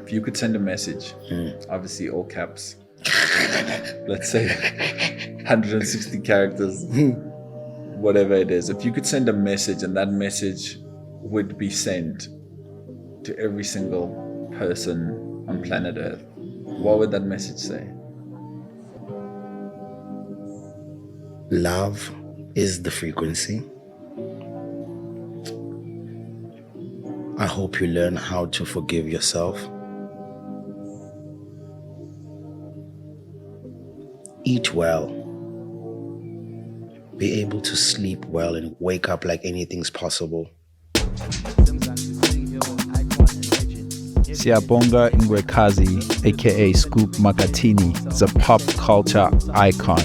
if you could send a message, obviously all caps, let's say 160 characters, whatever it is, if you could send a message and that message would be sent to every single person on planet Earth, what would that message say? Love is the frequency. I hope you learn how to forgive yourself. Eat well. Be able to sleep well and wake up like anything's possible. Siyabonga Ngwekazi, aka Scoop Makhathini, is a pop culture icon.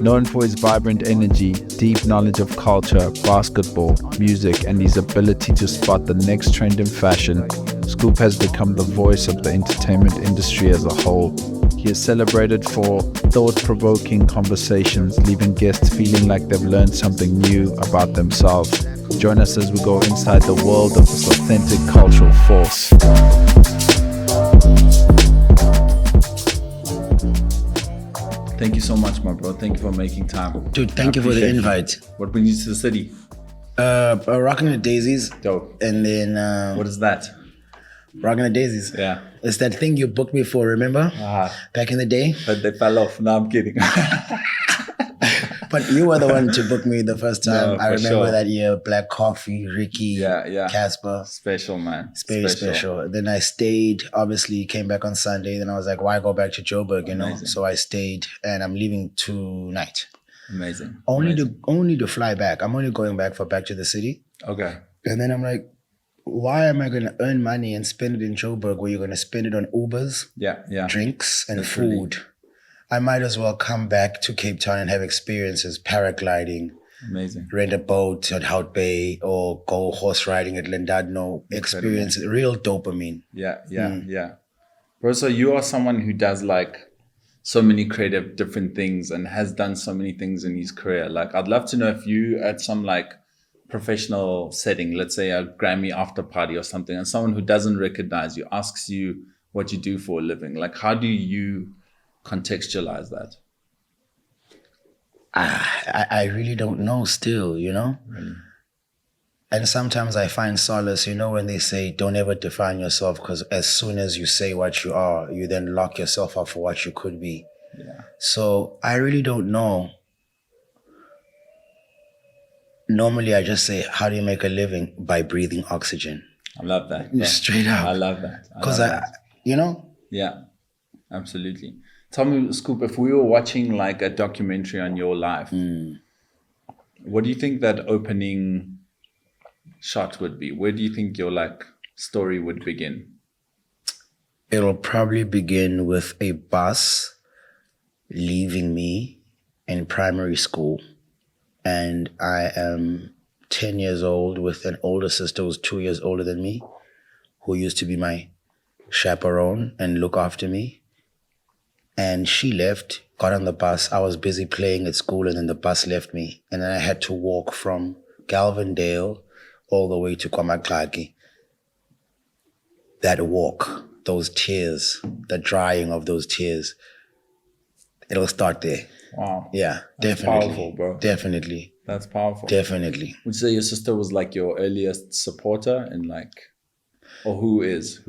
Known for his vibrant energy, deep knowledge of culture, basketball, music, and his ability to spot the next trend in fashion, Scoop has become the voice of the entertainment industry as a whole. He is celebrated for thought-provoking conversations, leaving guests feeling like they've learned something new about themselves. Join us as we go inside the world of this authentic cultural force. Thank you so much, my bro. Thank you for making time. Dude, thank you for the invite. What brings you to the city? Rocking the Daisies. Dope. And then... what is that? Rocking the Daisies. Yeah. It's that thing you booked me for, remember? Back in the day. But they fell off. No, I'm kidding. But you were the one to book me the first time. No, I remember sure. that year. Black Coffee, Ricky, Yeah. Casper. Special, man. Very special. Then I stayed, obviously came back on Sunday. Then I was like, why go back to Joburg, you know? So I stayed and I'm leaving tonight. Amazing. Only to fly back. I'm only going back for back to the city. Okay. And then I'm like, why am I going to earn money and spend it in Joburg where you're going to spend it on Ubers, drinks and food? I might as well come back to Cape Town and have experiences, paragliding, amazing, rent a boat at Hout Bay or go horse riding at Llandudno, experience real dopamine. Yeah. Bro, so you are someone who does like so many creative different things and has done so many things in his career. Like, I'd love to know if you at some like professional setting, let's say a Grammy after party or something, and someone who doesn't recognize you asks you what you do for a living, like how do you contextualize that? I really don't know still, you know? Really? And sometimes I find solace, you know, when they say, don't ever define yourself, because as soon as you say what you are, you then lock yourself up for what you could be. Yeah. So I really don't know. Normally I just say, how do you make a living? By breathing oxygen. I love that. Straight up. I love that. Because you know? Yeah, absolutely. Tell me, Scoop, if we were watching like a documentary on your life, what do you think that opening shot would be? Where do you think your like story would begin? It'll probably begin with a bus leaving me in primary school. And I am 10 years old with an older sister who's 2 years older than me, who used to be my chaperone and look after me. And she left, got on the bus. I was busy playing at school and then the bus left me. And then I had to walk from Galvindale all the way to KwaMaxaki. That walk, those tears, the drying of those tears, it'll start there. Wow. Yeah, that's definitely. Powerful, bro. Definitely. That's powerful. Definitely. Would you say your sister was like your earliest supporter and like, or who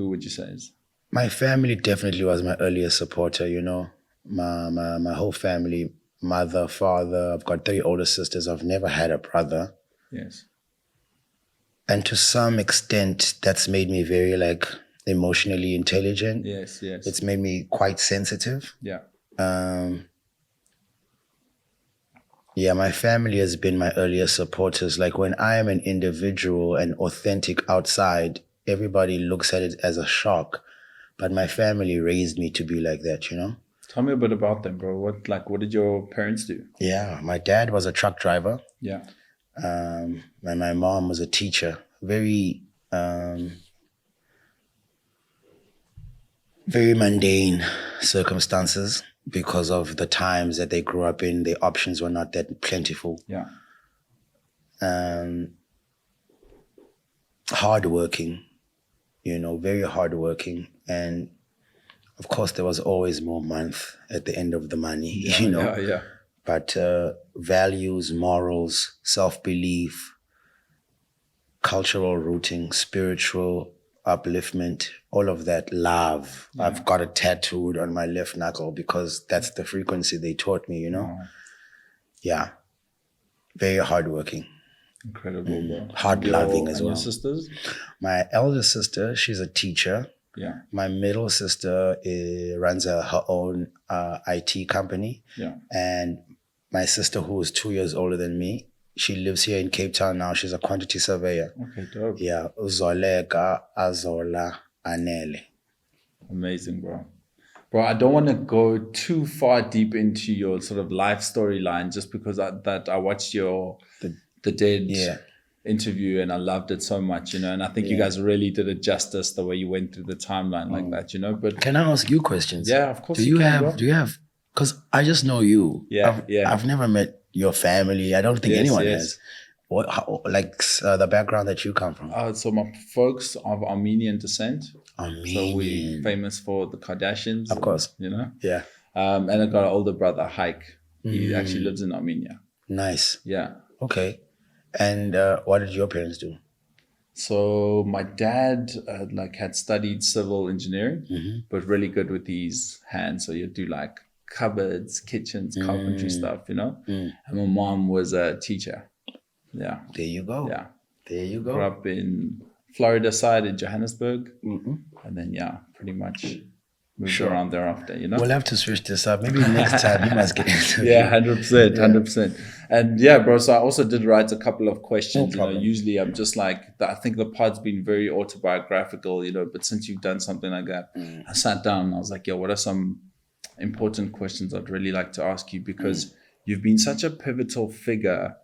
would you say is? My family definitely was my earliest supporter, you know. My whole family, mother, father. I've got 3 older sisters. I've never had a brother. Yes. And to some extent, that's made me very like emotionally intelligent. Yes. It's made me quite sensitive. Yeah. Yeah, my family has been my earliest supporters. Like when I am an individual and authentic outside, everybody looks at it as a shock. But my family raised me to be like that, you know? Tell me a bit about them, bro. What did your parents do? Yeah, my dad was a truck driver. Yeah. And my mom was a teacher. Very mundane circumstances because of the times that they grew up in. The options were not that plentiful. Yeah. Hardworking. very hardworking. And of course, there was always more month at the end of the money, Yeah. But values, morals, self-belief, cultural rooting, spiritual upliftment, all of that, love. Yeah. I've got it tattooed on my left knuckle because that's the frequency they taught me, Wow. Yeah. Very hardworking. Incredible, bro. Hard-loving as well. And your sisters? My elder sister, she's a teacher. Yeah. My middle sister runs her own IT company. Yeah. And my sister, who is 2 years older than me, she lives here in Cape Town now. She's a quantity surveyor. Okay, dope. Yeah. Uzoleka Azola Anele. Amazing, bro. Bro, I don't want to go too far deep into your sort of life storyline just because I watched your the Dead interview and I loved it so much, and I think you guys really did it justice the way you went through the timeline like that, But can I ask you questions? Yeah, of course. Do you have? Because I just know you. Yeah, I've never met your family. I don't think anyone has. What, the background that you come from? So my folks of Armenian descent. Armenian. So we're famous for the Kardashians. Of course. Yeah. And I got an older brother, Hike. He actually lives in Armenia. Nice. Yeah. Okay. And what did your parents do? So my dad had studied civil engineering, but really good with these hands. So you'd do like cupboards, kitchens, carpentry stuff, And my mom was a teacher. Yeah. There you go. Yeah. There you go. Grew up in Florida side in Johannesburg. And then, pretty much moved around thereafter, We'll have to switch this up. Maybe next time you must get into it. Yeah, 100%, 100%. And yeah, bro, so I also did write a couple of questions. No problem. Usually I'm just I think the pod's been very autobiographical, but since you've done something like that, I sat down and I was like, what are some important questions I'd really like to ask you? Because you've been such a pivotal figure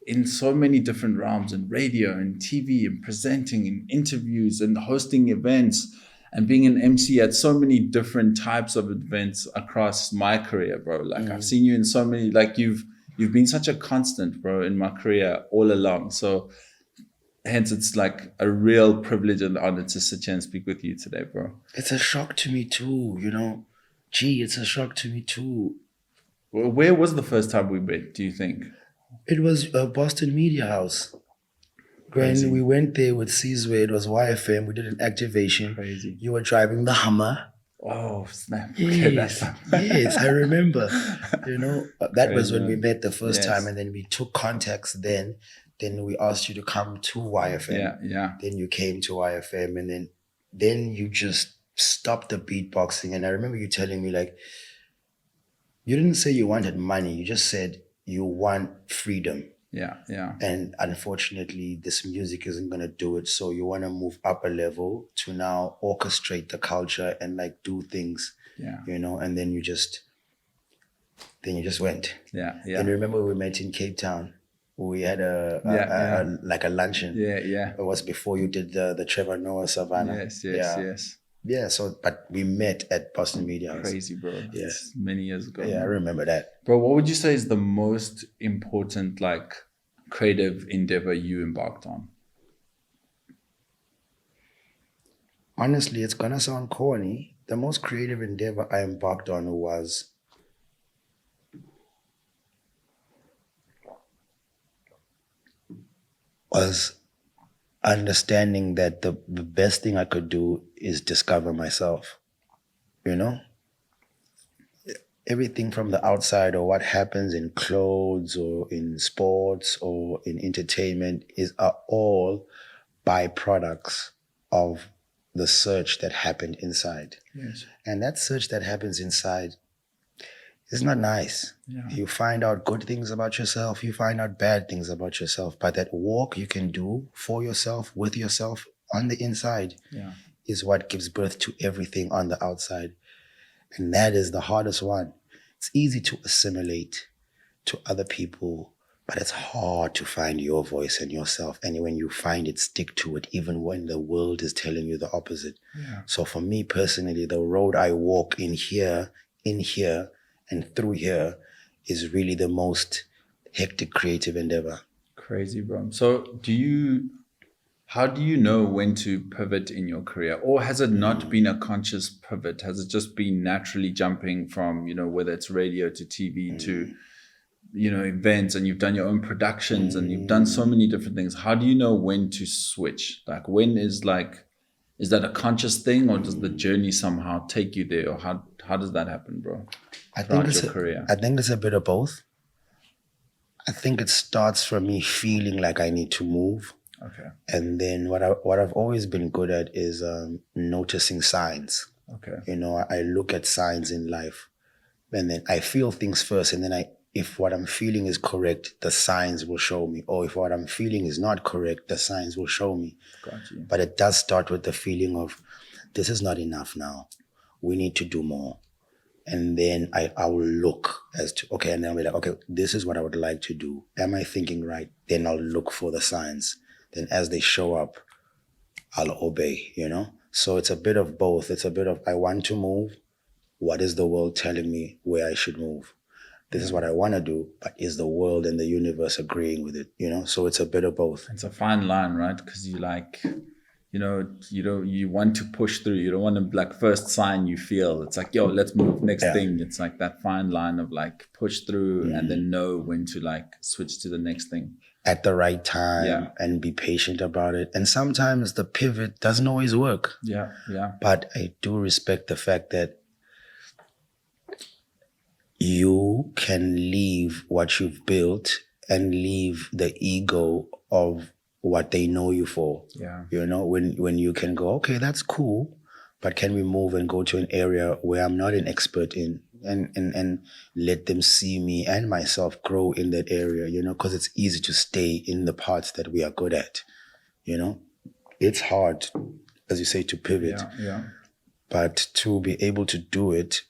in so many different realms, in radio and TV and presenting and interviews and hosting events and being an MC at so many different types of events across my career, bro. I've seen you in so many, you've been such a constant, bro, in my career all along. So hence it's a real privilege and honor to sit here and speak with you today, bro. It's a shock to me too, it's a shock to me too. Well, where was the first time we met, do you think? It was Boston Media House. Crazy. When we went there with Sizwe, it was YFM. We did an activation. Crazy. You were driving the Hummer. Oh, snap. Yes, yes, I remember. That was when we met the first Yes. time, and then we took contacts then. Then we asked you to come to YFM. Yeah. Then you came to YFM, and then you just stopped the beatboxing. And I remember you telling me, you didn't say you wanted money. You just said you want freedom. Yeah. And unfortunately, this music isn't going to do it. So you want to move up a level to now orchestrate the culture and do things, and then you just went. Yeah. And remember we met in Cape Town. We had a luncheon. Yeah. It was before you did the Trevor Noah Savannah. Yes. Yeah, but we met at Boston Media House. Crazy, bro. Yeah. It's many years ago. Yeah, I remember that. Bro, what would you say is the most important creative endeavor you embarked on? Honestly, it's gonna sound corny. The most creative endeavor I embarked on was understanding that the best thing I could do is discover myself. Everything from the outside or what happens in clothes or in sports or in entertainment are all byproducts of the search that happened inside. Yes. And that search that happens inside is not nice. Yeah. You find out good things about yourself, you find out bad things about yourself, but that walk you can do for yourself, with yourself on the inside is what gives birth to everything on the outside. And that is the hardest one. It's easy to assimilate to other people, but it's hard to find your voice and yourself. And when you find it, stick to it, even when the world is telling you the opposite. Yeah. So for me personally, the road I walk in here, and through here is really the most hectic creative endeavor. Crazy, bro. So How do you know when to pivot in your career? Or has it not been a conscious pivot? Has it just been naturally jumping from, whether it's radio to TV to, events, and you've done your own productions and you've done so many different things? How do you know when to switch? Like, when is that a conscious thing, or does the journey somehow take you there? Or how does that happen, bro? I think it's your career? I think it's a bit of both. I think it starts from me feeling like I need to move. Okay. And then what I've always been good at is noticing signs. Okay. I look at signs in life, and then I feel things first, and then if what I'm feeling is correct, the signs will show me. Or if what I'm feeling is not correct, the signs will show me. Got you. But it does start with the feeling of, this is not enough now. We need to do more. And then I will look as to, okay, and then I'll be like, okay, this is what I would like to do. Am I thinking right? Then I'll look for the signs. Then as they show up, I'll obey, So it's a bit of both. It's a bit of, I want to move. What is the world telling me where I should move? This is what I want to do, but is the world and the universe agreeing with it, So it's a bit of both. It's a fine line, right? Because you you want to push through. You don't want to, first sign you feel. It's like, yo, let's move, next thing. It's like that fine line of push through and then know when to switch to the next thing. At the right time and be patient about it. And sometimes the pivot doesn't always work. Yeah, yeah. But I do respect the fact that you can leave what you've built and leave the ego of what they know you for. Yeah. When you can go, okay, that's cool, but can we move and go to an area where I'm not an expert in and let them see me and myself grow in that area, because it's easy to stay in the parts that we are good at, It's hard, as you say, to pivot. Yeah. But to be able to do it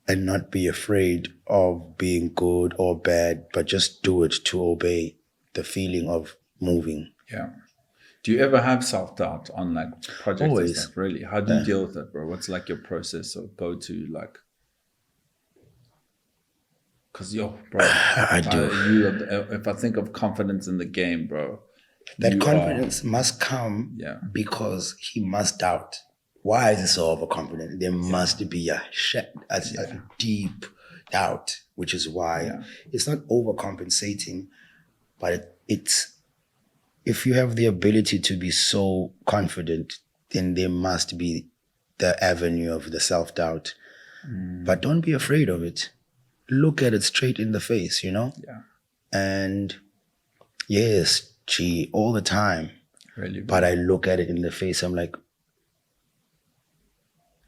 and not be afraid of being good or bad, but just do it to obey the feeling of moving. Yeah. Do you ever have self-doubt on projects Always. and stuff? Really? How do you deal with it, bro? What's your process or go to Because bro, I do. If I think of confidence in the game, bro, that confidence must come because he must doubt. Why is he so overconfident? There must be a deep doubt, which is why it's not overcompensating, but it's, if you have the ability to be so confident, then there must be the avenue of the self-doubt. But don't be afraid of it. Look at it straight in the face, Yeah. And yes, all the time. Really? But I look at it in the face, I'm like,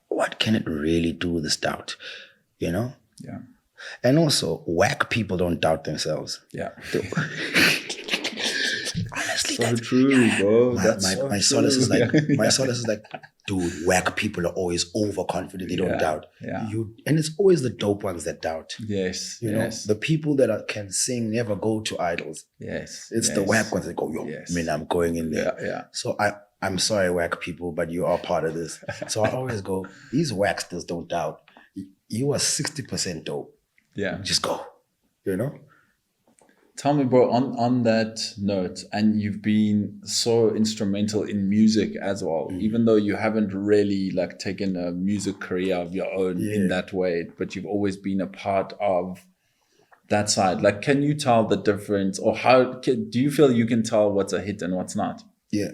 what can it really do, this doubt? Yeah. And also, whack people don't doubt themselves. Yeah. Honestly, so true, bro. My solace is like, dude, whack people are always overconfident. They don't doubt. Yeah. And it's always the dope ones that doubt. Yes. Yes. The people that can sing never go to idols. Yes. It's the whack ones that go, I'm going in there. Yeah. So I'm sorry, whack people, but you are part of this. So I always go, these whacksters don't doubt. You are 60% dope. Yeah. Just go, Tell me, bro, on that note, and you've been so instrumental in music as well, even though you haven't really taken a music career of your own in that way, but you've always been a part of that side. Can you tell the difference, or do you feel you can tell what's a hit and what's not? Yeah.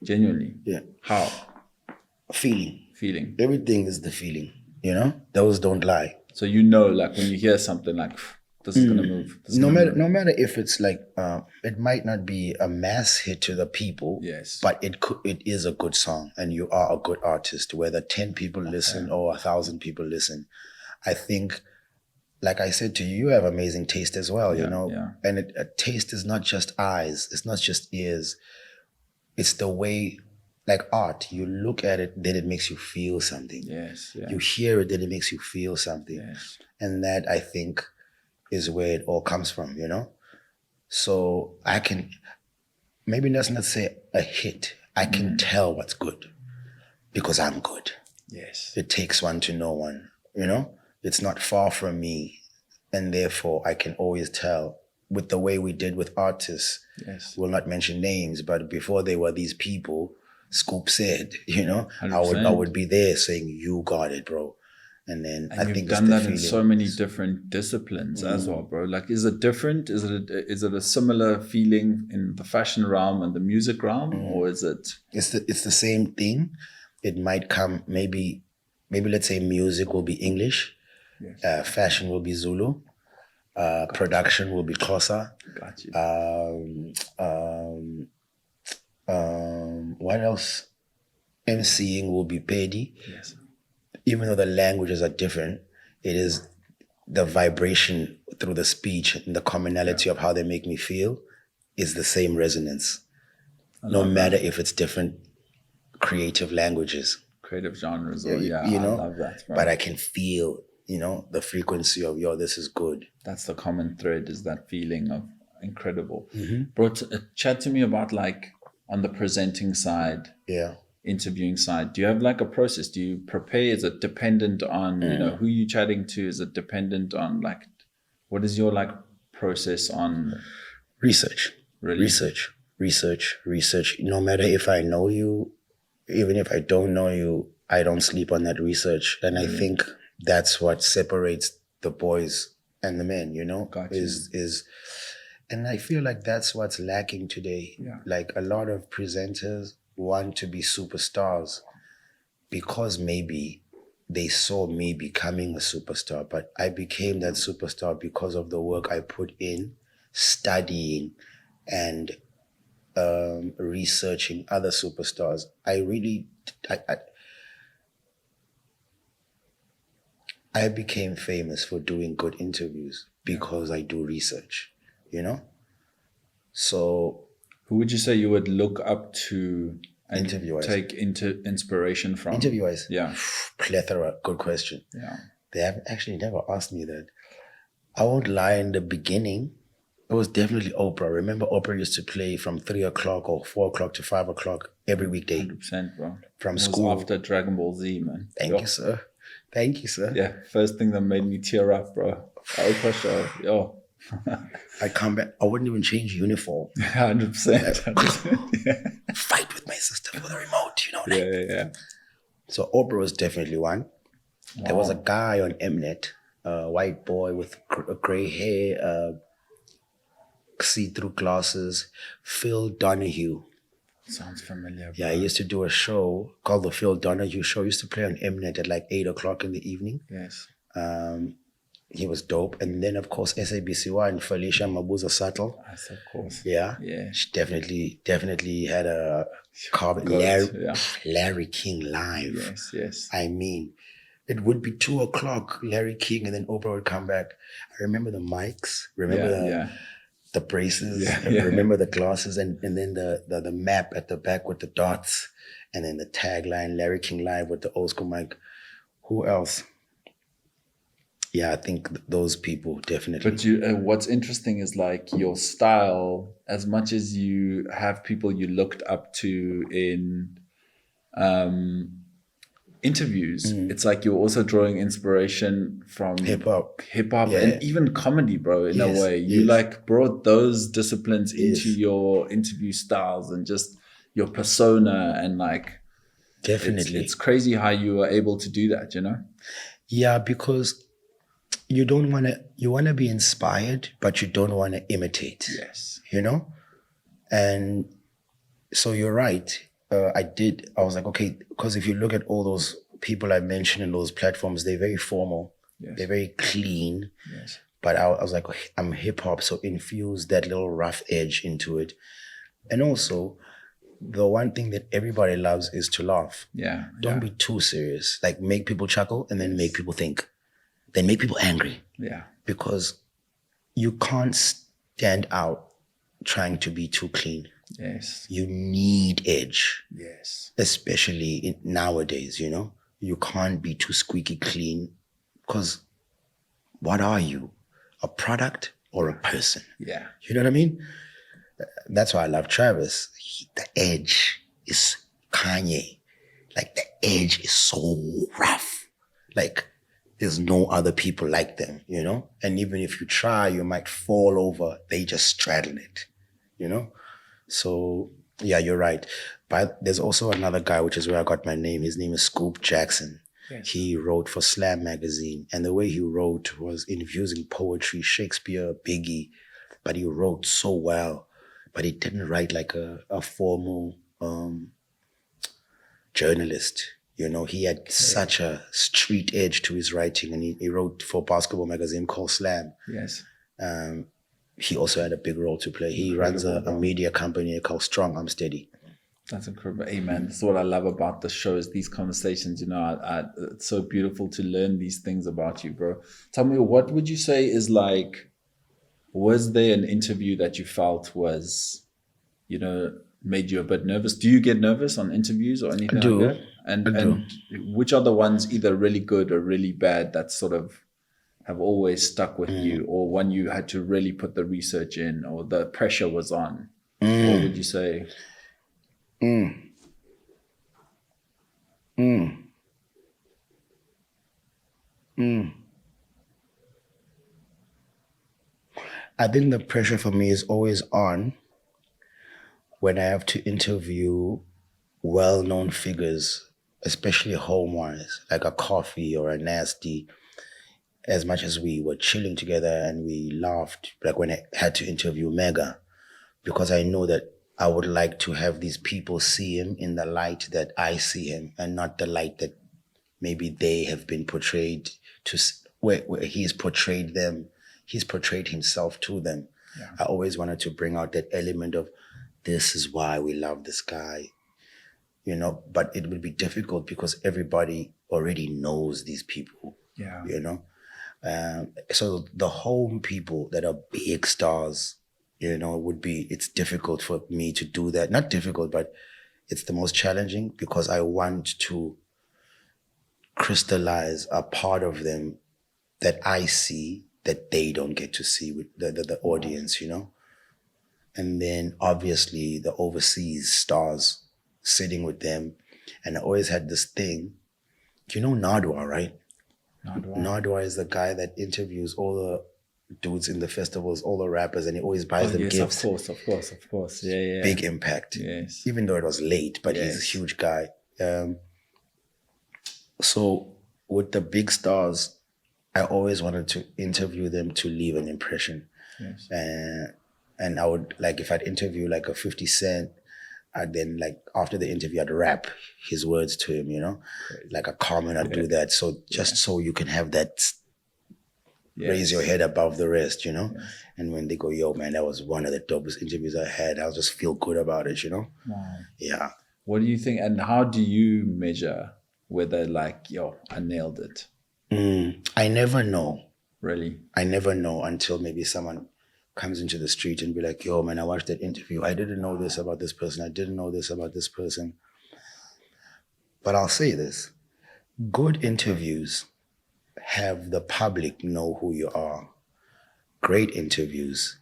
Genuinely? Yeah. How? Feeling. Everything is the feeling, Those don't lie. So when you hear something this is gonna move. No matter if it's it might not be a mass hit to the people, yes, but it is a good song, and you are a good artist. Whether 10 people listen or 1,000 people listen, I think, like I said to you, you have amazing taste as well, Yeah. And a taste is not just eyes, it's not just ears, it's the way. Like art, you look at it, then it makes you feel something. Yes. Yeah. You hear it, then it makes you feel something. Yes. And that, I think, is where it all comes from, So I can, maybe let's not say a hit. I can tell what's good because I'm good. Yes. It takes one to know one, It's not far from me. And therefore, I can always tell with the way we did with artists. Yes. We'll not mention names, but before they were these people, Scoop said, you know, I 100%. would be there saying, "You got it, bro." And then And I you've think done it's the that in feeling. so many different disciplines as well, bro. Like, is it different? Is it a similar feeling in the fashion realm and the music realm, or is it? It's the same thing. It might come maybe let's say music will be English, Yes. fashion will be Zulu, production will be Xhosa. Got you. What else? MCing will be Pedi. Yes. Even though the languages are different, it is the vibration through the speech and the commonality of how they make me feel is the same resonance. No matter if it's different creative languages. Creative genres, or you I know, love that, bro. but I can feel, you know, the frequency of, yo, this is good. That's the common thread, is that feeling of incredible. Mm-hmm. Bro, chat to me about, like, on the presenting side, Yeah. interviewing side, do you have like a process? Do you prepare? Is it dependent on, you know, who you're chatting to? Is it dependent on, like, what is your, like, process on Research. really? Research. No matter if I know you, even if I don't know you, I don't sleep on that research. And I think that's what separates the boys and the men, you know, Got you. is, and I feel like that's what's lacking today. Yeah. Like a lot of presenters want to be superstars because maybe they saw me becoming a superstar, but I became that superstar because of the work I put in, studying and researching other superstars. I became famous for doing good interviews because I do research, you know? So Who would you say you would look up to and Interview-wise. take into inspiration from? interview-wise, Yeah. plethora, good question. Yeah. They have actually never asked me that. I won't lie, in the beginning, it was definitely Oprah. Remember Oprah used to play from 3 o'clock or 4 o'clock to 5 o'clock every weekday 100%, bro. from It was school. after Dragon Ball Z, man. Thank you, sir. Thank you, sir. Yeah, first thing that made me tear up, bro. Oprah show, yo. I come back, I wouldn't even change uniform. 100%. 100%. Yeah. Fight with my sister for the remote, you know? Like, Yeah. So Oprah was definitely one. There was a guy on Mnet, a white boy with gray hair, see-through glasses, Phil Donahue. Sounds familiar, bro. Yeah, he used to do a show called the Phil Donahue Show. He used to play on Mnet at like 8 o'clock in the evening. Yes. He was dope. And then, of course, SABC1, Felicia Mabuza Sattel. Yes, of course. Yeah. Yeah. She definitely had a carbon. Goat, Larry King live. Yes. I mean, it would be 2 o'clock, Larry King, and then Oprah would come back. I remember the mics, remember the braces, remember the glasses, and then the map at the back with the dots, and then the tagline, Larry King live with the old school mic. Who else? Yeah, I think those people definitely. But what's interesting is, like, your style, as much as you have people you looked up to in interviews, it's like you're also drawing inspiration from Hip hop, and even comedy, bro, in a way. You like brought those disciplines into your interview styles and just your persona, and like definitely. It's crazy how you are able to do that, you know? Yeah, because you want to be inspired, but you don't want to imitate. Yes. You know? And so you're right. I was like, okay, because if you look at all those people I mentioned in those platforms, they're very formal. Yes. They're very clean. Yes. But I was like, I'm hip hop, so infuse that little rough edge into it. And also, the one thing that everybody loves is to laugh. Yeah. Don't be too serious. Like, make people chuckle and then make people think. Then make people angry. Yeah. Because you can't stand out trying to be too clean. Yes. You need edge. Yes. Especially nowadays, you know? You can't be too squeaky clean, because what are you? A product or a person? Yeah. You know what I mean? That's why I love Travis. The edge is Kanye. Like, the edge is so rough. Like, there's no other people like them, you know? And even if you try, you might fall over. They just straddle it, you know? So, yeah, you're right. But there's also another guy, which is where I got my name. His name is Scoop Jackson. Yes. He wrote for Slam magazine. And the way he wrote was infusing poetry, Shakespeare, Biggie. But he wrote so well. But he didn't write like a formal journalist. You know, he had such a street edge to his writing, and he wrote for a basketball magazine called Slam. Yes. He also had a big role to play. He runs a media company called Strong I'm Steady. That's incredible. Hey, man, that's what I love about the show is these conversations. You know, it's so beautiful to learn these things about you, bro. Tell me, what would you say is like, was there an interview that you felt was, you know, made you a bit nervous? Do you get nervous on interviews or anything like that? And which are the ones either really good or really bad that sort of have always stuck with you, or one you had to really put the research in, or the pressure was on? What would you say? I think the pressure for me is always on when I have to interview well-known figures, especially home-wise, like a Coffee or a Nasty. As much as we were chilling together and we laughed, like when I had to interview Mega, because I know that I would like to have these people see him in the light that I see him, and not the light that maybe they have been portrayed to, where he's portrayed them, he's portrayed himself to them. Yeah. I always wanted to bring out that element of, this is why we love this guy, you know, but it would be difficult because everybody already knows these people, you know. So the home people that are big stars, you know, it's difficult for me to do that. Not difficult, but it's the most challenging because I want to crystallize a part of them that I see that they don't get to see with the audience, you know. And then obviously the overseas stars, sitting with them. And I always had this thing, you know Nadwa, right? Nadwa is the guy that interviews all the dudes in the festivals, all the rappers, and he always buys them gifts. Of course. Yeah. Big impact. Yes. Even though it was late, but he's a huge guy. So with the big stars, I always wanted to interview them to leave an impression. Yes. And I would, like, if I'd interview like a 50 Cent, I'd then, like, after the interview, I'd rap his words to him, you know? Crazy. Like a comment, I'd do that. So just so you can have that, raise your head above the rest, you know? Yes. And when they go, yo, man, that was one of the dopest interviews I had, I'll just feel good about it, you know? Wow. Yeah. What do you think, and how do you measure whether, like, yo, I nailed it? I never know. Really? I never know until maybe someone comes into the street and be like, yo, man, I watched that interview. I didn't know this about this person. I didn't know this about this person. But I'll say this. Good interviews have the public know who you are. Great interviews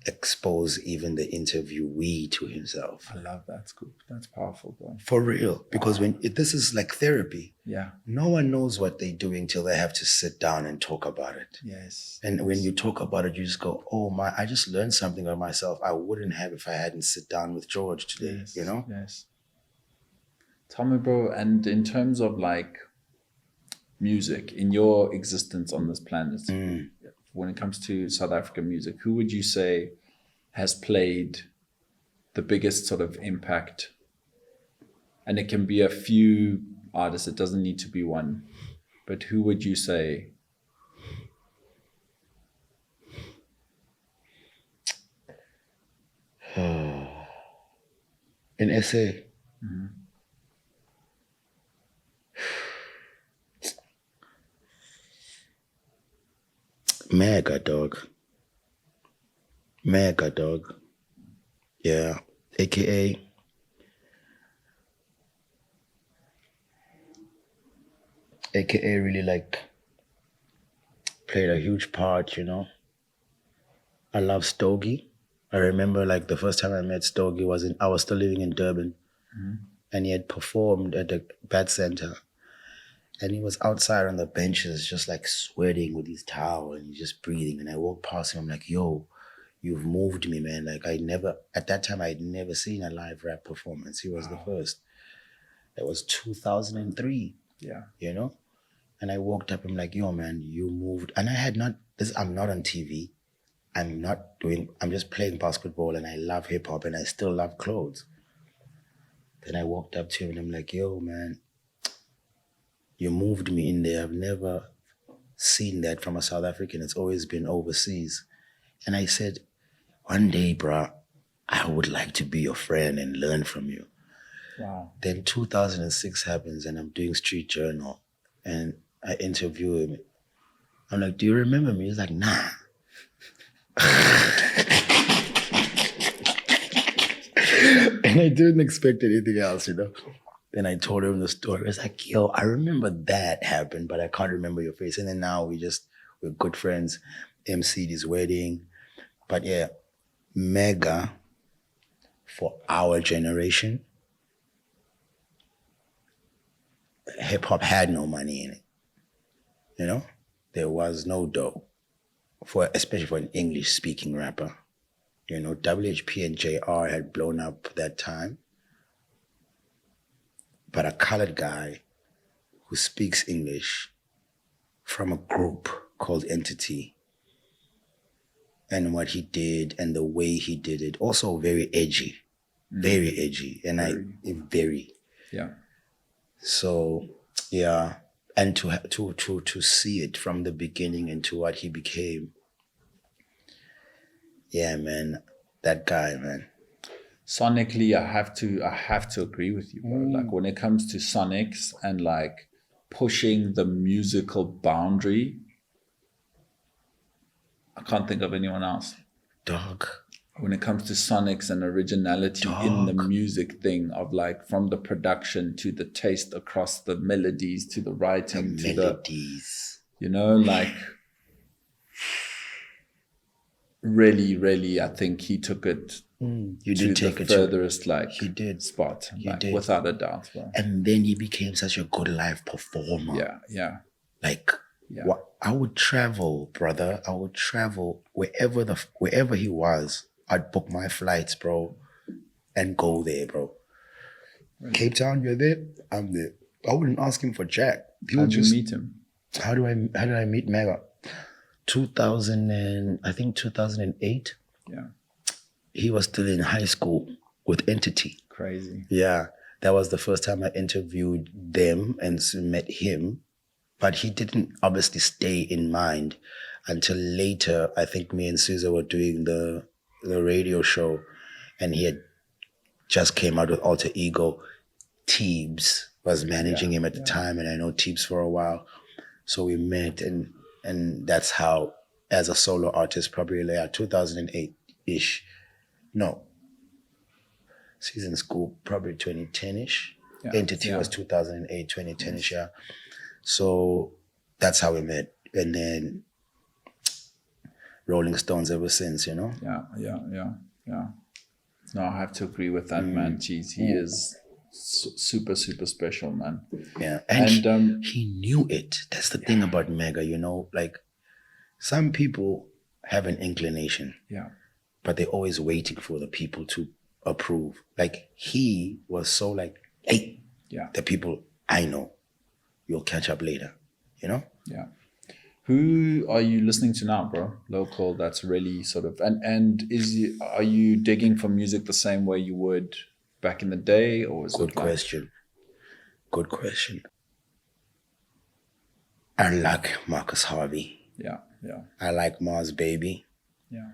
expose even the interviewee to himself. I love that, Scoop. That's powerful, bro. For real. Because this is like therapy. Yeah. No one knows what they're doing till they have to sit down and talk about it. Yes. And when you talk about it, you just go, oh my, I just learned something about myself I wouldn't have if I hadn't sit down with George today, you know? Yes. Tell me, bro, and in terms of like music, in your existence on this planet, when it comes to South African music, who would you say has played the biggest sort of impact? And it can be a few artists, it doesn't need to be one, but who would you say? In SA? Mega dog. Yeah. AKA really like played a huge part, you know. I love Stogie. I remember like the first time I met Stogie I was still living in Durban, and he had performed at the Bat Center. And he was outside on the benches, just like sweating with his towel and he's just breathing. And I walked past him. I'm like, yo, you've moved me, man. Like at that time, I'd never seen a live rap performance. He was the first. That was 2003. Yeah. You know? And I walked up, I'm like, yo, man, you moved. And I'm not on TV. I'm just playing basketball and I love hip hop and I still love clothes. Then I walked up to him and I'm like, yo, man, you moved me in there. I've never seen that from a South African. It's always been overseas. And I said, one day, bro, I would like to be your friend and learn from you. Wow. Then 2006 happens and I'm doing Street Journal and I interview him. I'm like, do you remember me? He's like, nah. And I didn't expect anything else, you know. Then I told him the story. I was like, yo, I remember that happened, but I can't remember your face. And then now we're good friends, emceed his wedding. But yeah, Mega, for our generation, hip hop had no money in it. You know, there was no dough especially for an English speaking rapper. You know, WHP and JR had blown up that time. But a colored guy who speaks English from a group called Entity and what he did and the way he did it, also very edgy, very edgy. And very. Yeah. So, yeah. And to see it from the beginning into what he became. Yeah, man. That guy, man. Sonically, I have to agree with you, bro. Like when it comes to sonics and like pushing the musical boundary, I can't think of anyone else. Dog. When it comes to sonics and originality in the music thing of like from the production to the taste across the melodies to the writing to melodies. You know, like really, really, I think he took it you did take the it furthest like he did. spot. He like, did. Without a doubt, bro. And then he became such a good live performer. Yeah, yeah. Like I would travel, brother. I would travel wherever he was. I'd book my flights, bro, and go there, bro. Really? Cape Town, you're there, I'm there. I wouldn't ask him for jack. How did you meet him? How do I meet Mega? 2008. Yeah. He was still in high school with Entity. Crazy. Yeah. That was the first time I interviewed them and met him. But he didn't obviously stay in mind until later. I think me and Caesar were doing the radio show and he had just came out with Alter Ego. Teebs was managing him at the time, and I know Teebs for a while. So we met and that's how, as a solo artist, probably like 2008-ish. No. Season Scoop, probably 2010-ish. Yeah, Entity was 2008, 2010-ish, yeah. So that's how we met. And then Rolling Stones ever since, you know? Yeah. No, I have to agree with that, man. Jeez, he is super, super special, man. Yeah, and he knew it. That's the thing about Mega, you know? Like, some people have an inclination. Yeah. But they're always waiting for the people to approve. Like, he was so like, hey, the people I know, you'll catch up later, you know? Yeah. Who are you listening to now, bro? Local, that's really sort of, and are you digging for music the same way you would back in the day, or is Good question. I like Marcus Harvey. Yeah. I like Mars Baby. Yeah.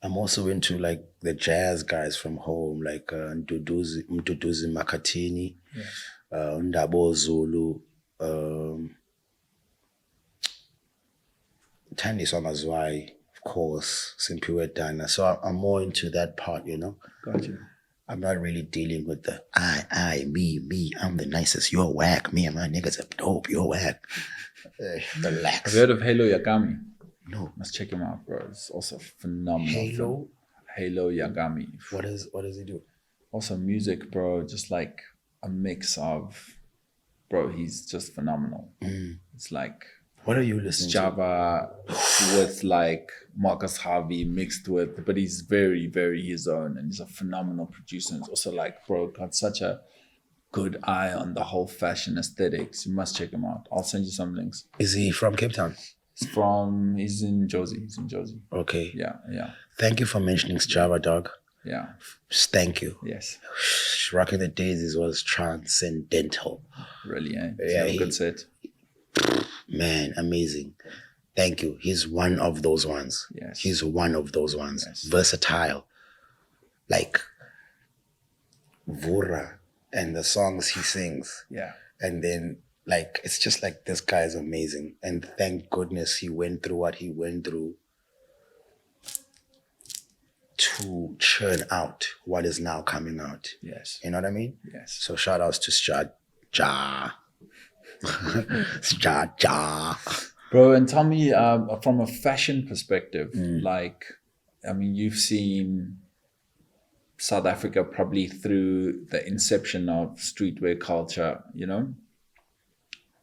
I'm also into like the jazz guys from home, like Scoop Makhathini, Ndabo Zulu, Thandiswa Mazwai, of course, Simpiwe Dana. So I'm more into that part, you know. Got you. I'm not really dealing with the me, I'm the nicest, you're whack, me and my niggas are dope, you're whack. Relax. Have you heard of Halo Yagami? No. Must check him out, bro. It's also phenomenal. Halo Yagami. What does he do? Also music, bro, just like a mix of, bro, he's just phenomenal. It's like What are you listening to? Java with like Marcus Harvey mixed with, but he's very, very his own, and he's a phenomenal producer. And it's also like, bro, got such a good eye on the whole fashion aesthetics. You must check him out. I'll send you some links. Is he from Cape Town? He's in Josie. He's in Josie. Okay. Yeah. Thank you for mentioning Java, dog. Yeah. Thank you. Yes. Rocking the Daisies was transcendental. Really, eh? Yeah, So good set. Man, amazing. Thank you. He's one of those ones. Yes. He's one of those ones. Yes. Versatile. Like Vura and the songs he sings. Yeah. And then like it's just like this guy is amazing. And thank goodness he went through what he went through to churn out what is now coming out. Yes. You know what I mean? Yes. So shout outs to Ja. Ja. Bro, and tell me from a fashion perspective, like, I mean, you've seen South Africa probably through the inception of streetwear culture, you know,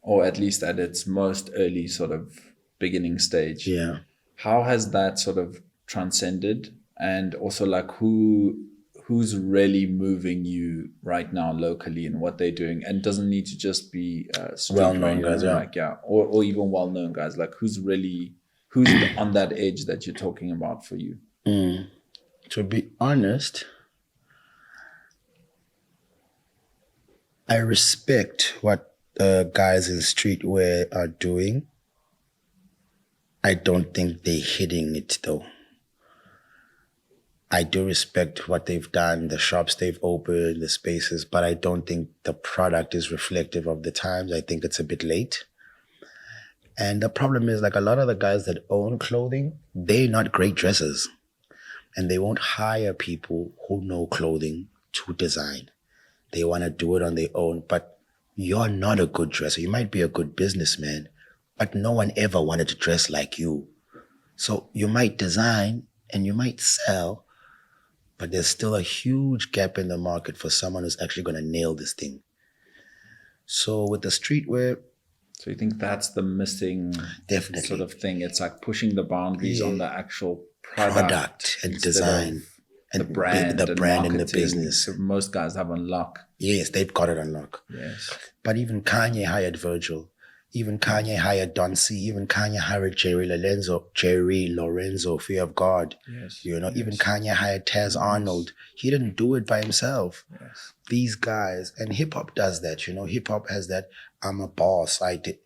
or at least at its most early sort of beginning stage. Yeah. How has that sort of transcended? And also like who's really moving you right now locally and what they're doing? And doesn't need to just be Well-known guys, yeah. like, yeah, or even well-known guys. Like who's on that edge that you're talking about for you? To be honest, I respect what guys in streetwear are doing. I don't think they're hitting it though. I do respect what they've done, the shops they've opened, the spaces, but I don't think the product is reflective of the times. I think it's a bit late. And the problem is like a lot of the guys that own clothing, they're not great dressers. And they won't hire people who know clothing to design. They want to do it on their own, but you're not a good dresser. You might be a good businessman, but no one ever wanted to dress like you. So you might design and you might sell, but there's still a huge gap in the market for someone who's actually going to nail this thing. So with the streetwear, so you think that's the missing definitely sort of thing? It's like pushing the boundaries on the actual product and design and the brand and the marketing. business. So most guys have on lock. Yes, they've got it on lock. Yes. But even Kanye hired Virgil. Even Kanye hired Don C. Even Kanye hired Jerry Lorenzo, Fear of God. Yes. You know, yes. even Kanye hired Taz Arnold. He didn't do it by himself. Yes. These guys, and hip hop does that, you know. Hip hop has that, I'm a boss,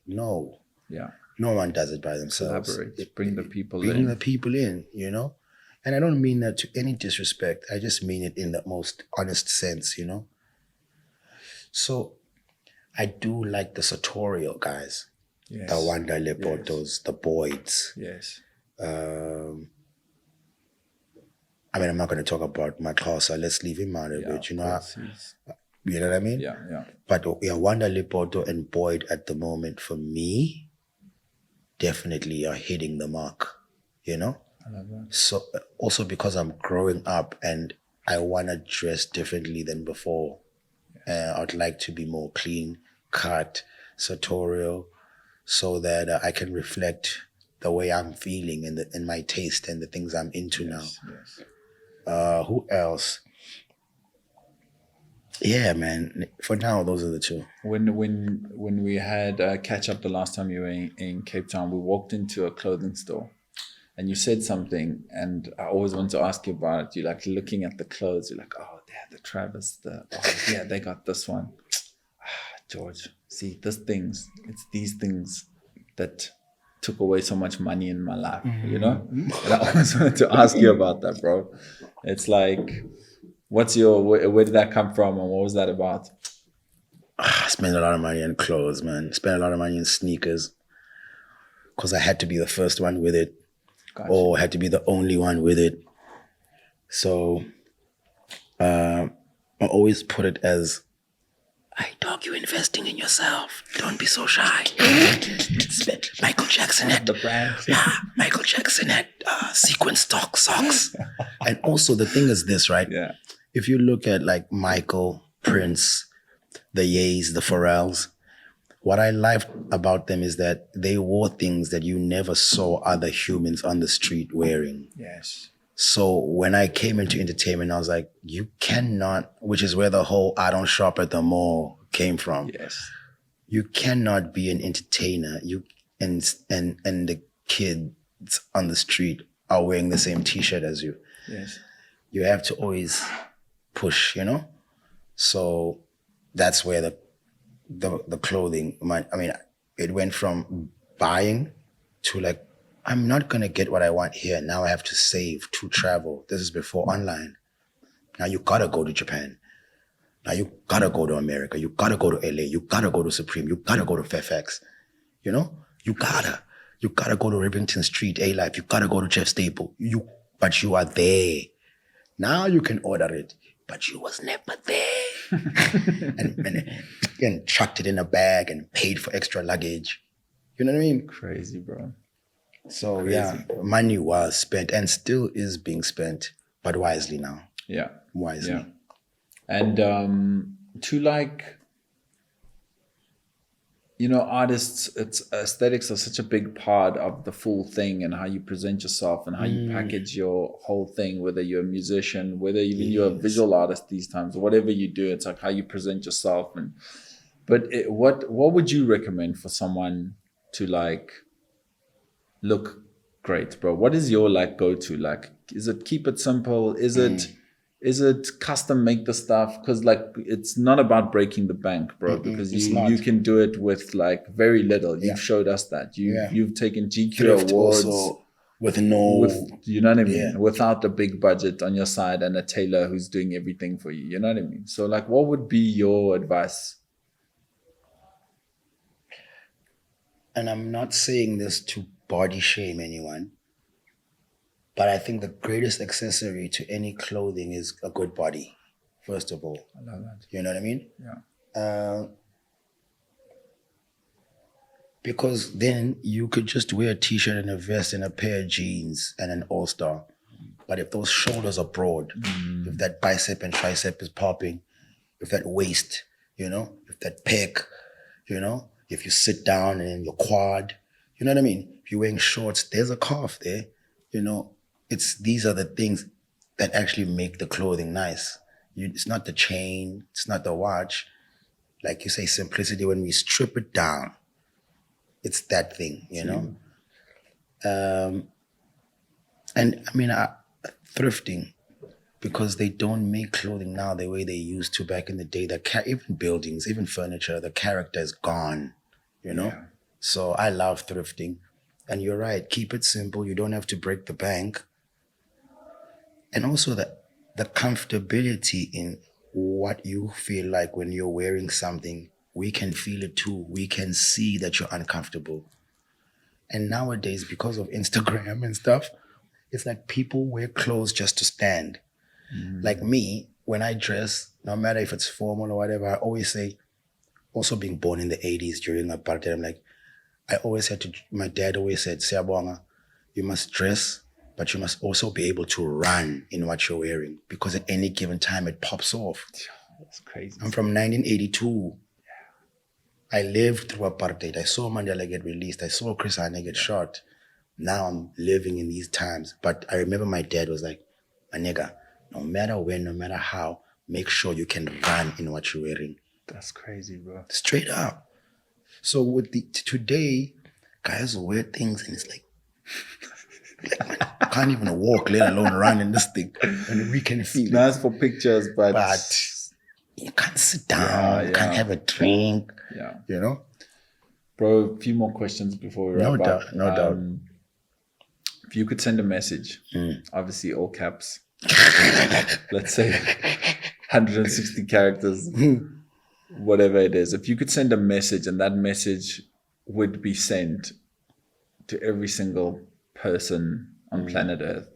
no. Yeah. No one does it by themselves. Collaborate. Bring the people Bring the people in, you know. And I don't mean that to any disrespect. I just mean it in the most honest sense, you know. So I do like the sartorial guys, yes. the Wanda Lepotos, the Boyds. Yes. I mean, I'm not going to talk about Makhosa. Let's leave him out of it. You know, you know what I mean? Yeah, yeah. But yeah, Wanda Lepoto and Boyd at the moment, for me, definitely are hitting the mark. You know. I love that. So also because I'm growing up and I want to dress differently than before. I'd like to be more clean cut, sartorial, so that I can reflect the way I'm feeling and my taste and the things I'm into now. Yes. Who else? Yeah, man. For now, those are the two. When we had catch up the last time you were in Cape Town, we walked into a clothing store. And you said something, and I always want to ask you about it. You're like looking at the clothes. You're like, oh, they had the Travis. Yeah, they got this one. George, see, it's these things that took away so much money in my life, you know? And I always wanted to ask you about that, bro. It's like, where did that come from, and what was that about? I spent a lot of money on clothes, man. Spent a lot of money on sneakers because I had to be the first one with it. Gotcha. Or had to be the only one with it. So I always put it as, hey dog, you're investing in yourself. Don't be so shy. Michael Jackson had the brand. Michael Jackson had sequin socks. And also the thing is this, right? Yeah. if you look at like Michael, Prince, the Ye's, the Pharrells, what I liked about them is that they wore things that you never saw other humans on the street wearing. Yes. So when I came into entertainment, I was like, you cannot, which is where the whole I don't shop at the mall came from. Yes. You cannot be an entertainer. And the kids on the street are wearing the same t-shirt as you. Yes. You have to always push, you know? So that's where the clothing, it went from buying to like, I'm not going to get what I want here. Now I have to save to travel. This is before online. Now you got to go to Japan. Now you got to go to America. You got to go to LA. You got to go to Supreme. You got to go to Fairfax. You know? You got to go to Rivington Street, A-Life. You got to go to Jeff Staple. But you are there. Now you can order it. But you was never there. and chucked it in a bag and paid for extra luggage. You know what I mean? Crazy, bro. So yeah, money was spent and still is being spent, but wisely now. Yeah. Wisely. Yeah. And to like, you know, artists, aesthetics are such a big part of the full thing and how you present yourself and how you package your whole thing, whether you're a musician, whether even you're a visual artist these times, whatever you do, it's like how you present yourself. What would you recommend for someone to like look great, bro? What is your like go-to? Like, is it keep it simple? Is it custom make the stuff? Because like it's not about breaking the bank, bro, because you can do it with like very little. You've showed us that. You've taken GQ Thrift awards also with you know what I mean? Without a big budget on your side and a tailor who's doing everything for you. You know what I mean? So like what would be your advice? And I'm not saying this to body shame anyone, but I think the greatest accessory to any clothing is a good body, first of all. I love that. You know what I mean? Yeah. Because then you could just wear a t-shirt and a vest and a pair of jeans and an all-star. But if those shoulders are broad, if that bicep and tricep is popping, if that waist, you know, if that pec, you know, if you sit down and your quad, you know what I mean? If you're wearing shorts, there's a calf there. You know, these are the things that actually make the clothing nice. It's not the chain, it's not the watch. Like you say, simplicity, when we strip it down, it's that thing, you know? And I mean, thrifting, because they don't make clothing now the way they used to back in the day. Even buildings, even furniture, the character is gone, you know? Yeah. So I love thrifting. And you're right, keep it simple. You don't have to break the bank. And also the comfortability in what you feel like when you're wearing something. We can feel it too. We can see that you're uncomfortable. And nowadays, because of Instagram and stuff, it's like people wear clothes just to stand. Like me, when I dress, no matter if it's formal or whatever, I always say, also being born in the 80s during apartheid, I'm like, my dad always said, Siyabonga, you must dress, but you must also be able to run in what you're wearing, because at any given time it pops off. That's crazy. I'm from 1982. I lived through apartheid. I saw Mandela get released. I saw Chris Hani get shot. Now I'm living in these times. But I remember my dad was like, my nigga, no matter when, no matter how, make sure you can run in what you're wearing. That's crazy, bro. Straight up. So with today, guys will wear things and it's like man, I can't even walk, let alone run in this thing. And we can feel nice for pictures, but you can't sit down, you can't have a drink. Yeah. You know? Bro, a few more questions before we wrap up. No doubt. If you could send a message, obviously all caps, let's say 160 characters, whatever it is. If you could send a message and that message would be sent to every single person on planet Earth,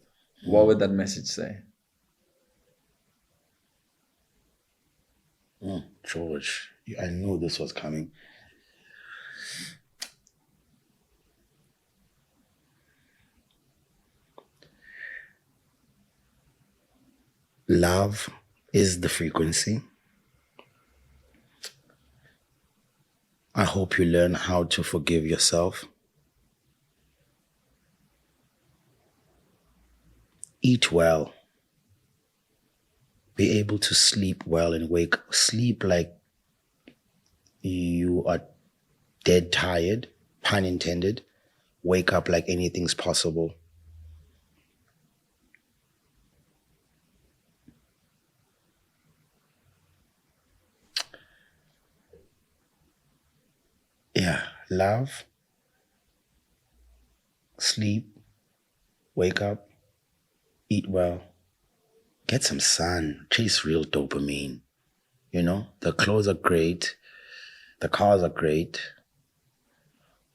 what would that message say? George, I knew this was coming. Love is the frequency. I hope you learn how to forgive yourself. Eat well. Be able to sleep well and sleep like you are dead tired, pun intended. Wake up like anything's possible. Yeah, love, sleep, wake up, eat well, get some sun, chase real dopamine. You know, the clothes are great, the cars are great,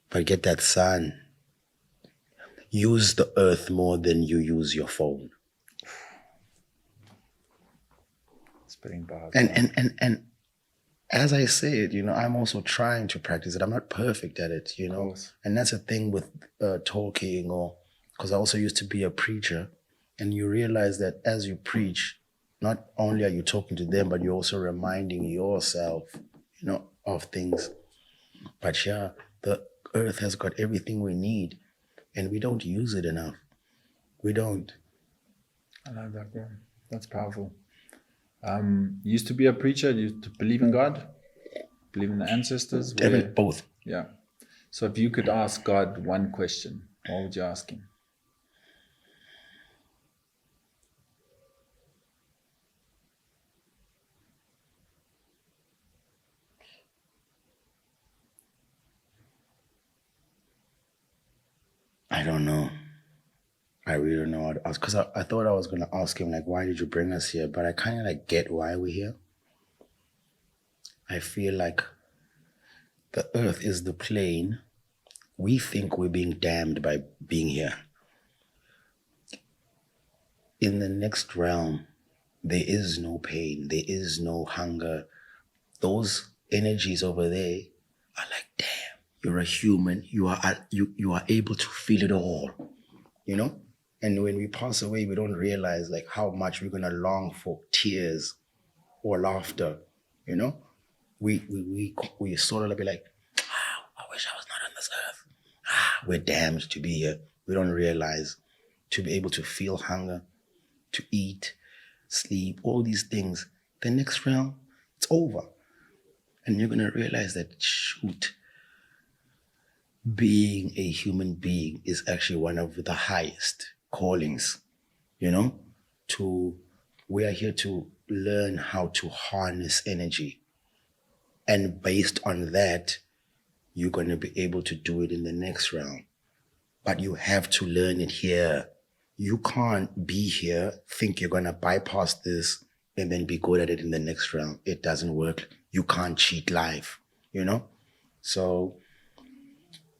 but get that sun. Use the earth more than you use your phone. Spitting bars. And as I said, you know, I'm also trying to practice it. I'm not perfect at it, you know. And that's a thing with talking, or because I also used to be a preacher, and you realize that as you preach, not only are you talking to them, but you're also reminding yourself, you know, of things. But yeah, the earth has got everything we need, and we don't use it enough. We don't. I love that, bro. That's powerful. You used to be a preacher. You used to believe in God, believe in the ancestors. Both. Yeah. So if you could ask God one question, what would you ask him? I don't know. I really don't know what to ask. Because I thought I was going to ask him, like, why did you bring us here? But I kind of like get why we're here. I feel like the earth is the plane. We think we're being damned by being here. In the next realm, there is no pain. There is no hunger. Those energies over there are like, damn, you're a human. You are able to feel it all, you know? And when we pass away, we don't realize like how much we're gonna long for tears or laughter, you know? We sort of be like, I wish I was not on this earth. We're damned to be here. We don't realize to be able to feel hunger, to eat, sleep, all these things. The next realm, it's over. And you're gonna realize that, shoot, being a human being is actually one of the highest callings, you know? We are here to learn how to harness energy. And based on that, you're going to be able to do it in the next realm. But you have to learn it here. You can't be here, think you're going to bypass this, and then be good at it in the next realm. It doesn't work. You can't cheat life, you know? So,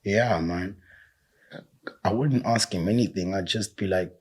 yeah, man. I wouldn't ask him anything. I'd just be like,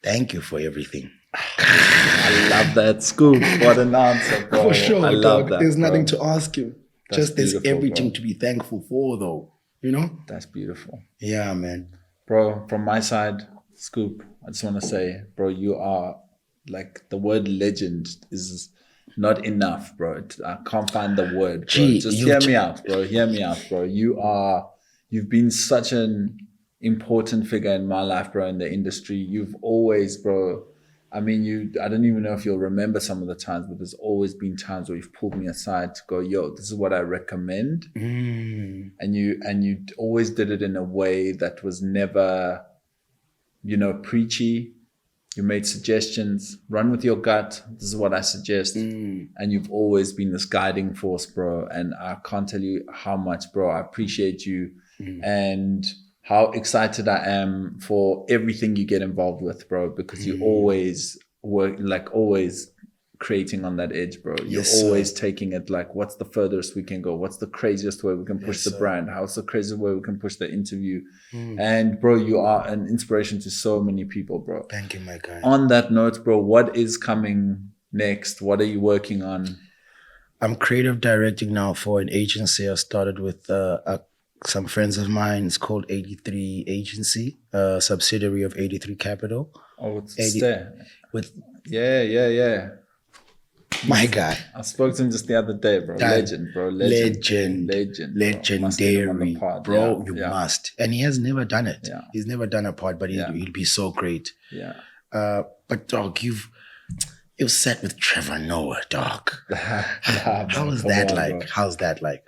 thank you for everything. I love that, Scoop. What an answer, bro. For sure, I love that. There's nothing bro. to ask him. That's just there's everything bro. to be thankful for, though. You know? That's beautiful. Yeah, man. Bro, from my side, Scoop, I just want to say, bro, you are like, the word legend is not enough, bro. I can't find the word, bro. Just hear me out, bro. Hear me out, bro. You've been such an important figure in my life, bro, in the industry. You've always, bro, I mean, I don't even know if you'll remember some of the times, but there's always been times where you've pulled me aside to go, yo, this is what I recommend. And you always did it in a way that was never, you know, preachy. You made suggestions, run with your gut. This is what I suggest. And you've always been this guiding force, bro. And I can't tell you how much, bro, I appreciate you and how excited I am for everything you get involved with, bro, because you always work, like always creating on that edge, bro. You're always taking it like, what's the furthest we can go? What's the craziest way we can push the brand? How's the craziest way we can push the interview? And bro, you are an inspiration to so many people, bro. Thank you, my guy. On that note, bro, what is coming next? What are you working on? I'm creative directing now for an agency. I started with some friends of mine. It's called 83 Agency, a subsidiary of 83 Capital. Oh, it's there. With Yeah. My guy. I spoke to him just the other day, bro. Dad, Legend, bro. Legend. Legendary, bro. You Yeah. must. And he has never done it. Yeah. He's never done a pod, but he'll be so great. Yeah. But dog, you've sat with Trevor Noah, dog. How's that like? Bro. How's that like?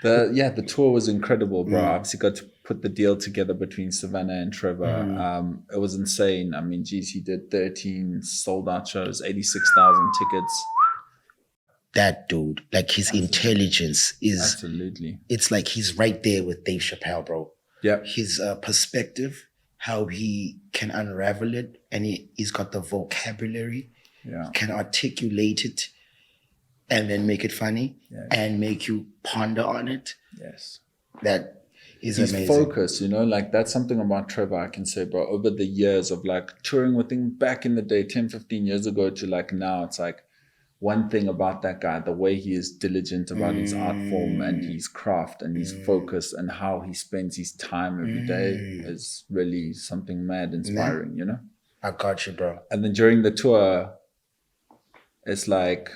The tour was incredible, bro. I obviously got to put the deal together between Savannah and Trevor. It was insane. I mean, geez, he did 13 sold out shows, 86,000 tickets. That dude, like his intelligence is Absolutely. It's like he's right there with Dave Chappelle, bro. Yeah. His perspective, how he can unravel it, and he's got the vocabulary, can articulate it, and then make it funny and make you ponder on it. Yes. That is He's amazing. focused, like that's something about Trevor I can say, bro. Over the years of like touring with him back in the day, 10, 15 years ago to like now, it's like one thing about that guy, the way he is diligent about his art form and his craft and his focus and how he spends his time every day is really something mad inspiring, I got you, bro. And then during the tour, it's like,